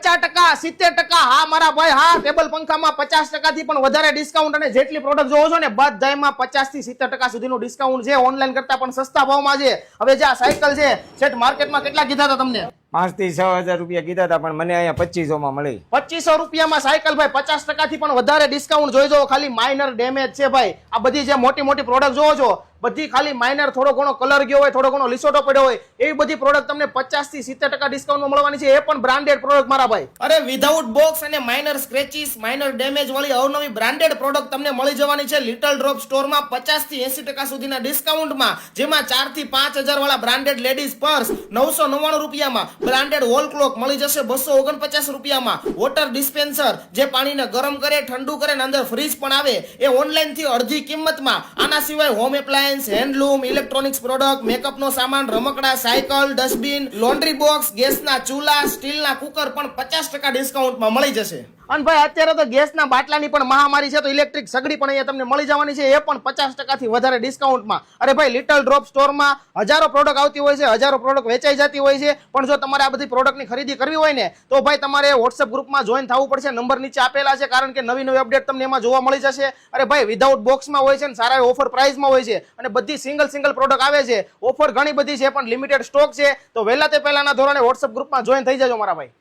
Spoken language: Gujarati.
50%, 70%, હા મારા ભાઈ, હા ટેબલ પંખામાં 50% થી પણ વધારે ડિસ્કાઉન્ટ અને જેટલી પ્રોડક્ટ જોવો છો ને બધામાં 50 થી 70% સુધીનું ડિસ્કાઉન્ટ છે. ઓનલાઈન કરતા પણ સસ્તા ભાવમાં છે. હવે જે આ સાયકલ છે સેટ માર્કેટમાં કેટલા કીધા હતા તમને? 5 થી 6 હજાર રૂપિયા કીધા હતા, પણ મને અહીંયા 2500 માં મળી. 2500 રૂપિયામાં સાયકલ ભાઈ, 50% થી પણ વધારે ડિસ્કાઉન્ટ જોઈ જો. ખાલી માઇનર ડેમેજ છે ભાઈ. આ બધી જે મોટી મોટી પ્રોડક્ટ જોવો છો બધી ખાલી માઇનર, થોડો ઘણો કલર ગયો હોય, થોડો ઘણો લીસોટો પડ્યો હોય, એવી બધી પ્રોડક્ટ તમને 50 થી 70% ડિસ્કાઉન્ટમાં મળવાની છે. એ પણ બ્રાન્ડેડ પ્રોડક્ટ મારા ભાઈ. અરે વિધાઉટ બોક્સ અને માઇનર સ્ક્રેચીસ, માઇનર ડેમેજ વાળી અવનવી બ્રાન્ડેડ પ્રોડક્ટ તમને મળી જવાની છે લિટલ ડ્રોપ સ્ટોરમાં 50 થી 80% સુધીના ડિસ્કાઉન્ટમાં. જેમાં 4 થી 5000 વાળા બ્રાન્ડેડ લેડીઝ પર્સ 999 રૂપિયામાં, બ્રાન્ડેડ વોલ ક્લોક મળી જશે 249 રૂપિયામાં, વોટર ડિસ્પેન્સર જે પાણીને ગરમ કરે, ઠંડુ કરે અને અંદર ફ્રીજ પણ આવે, એ ઓનલાઈન થી અડધી કિંમતમાં. આના સિવાય home appliance, handloom, electronics product, મેકઅપનો સામાન, રમકડા, સાયકલ, ડસ્ટબિન, લોન્ડ્રી બોક્સ, ગેસના ચૂલા, સ્ટીલના કુકર પણ 50% ડિસ્કાઉન્ટમાં મળી જશે. અને ભાઈ અત્યારે તો ગેસના બાટલાની પણ મહામારી છે, તો ઇલેક્ટ્રિક સગડી પણ અહીંયા તમને મળી જવાની છે, એ પણ 50% થી વધારે ડિસ્કાઉન્ટમાં. અરે ભાઈ લિટલ ડ્રોપ સ્ટોરમાં હજારો પ્રોડક્ટ આવતી હોય છે, હજારો પ્રોડક્ટ વેચાઈ જતી હોય છે, પણ જો તમારે આ બધી પ્રોડક્ટની ખરીદી કરવી હોય ને તો ભાઈ તમારે વોટ્સએપ ગ્રુપમાં જોઈન થવું પડશે. નંબર નીચે આપેલા છે, કારણ કે નવી નવી અપડેટ તમને એમાં જોવા મળી જશે. અરે ભાઈ વિધાઉટ બોક્સમાં હોય છે ને સારા ઓફર પ્રાઇસમાં હોય છે, અને બધી સિંગલ પ્રોડક્ટ આવે છે. ઓફર ઘણી બધી છે પણ લિમિટેડ સ્ટોક છે, તો વહેલા તે પહેલાના ધોરણે વોટ્સએપ ગ્રુપમાં જોઈન થઈ જજો મારા ભાઈ.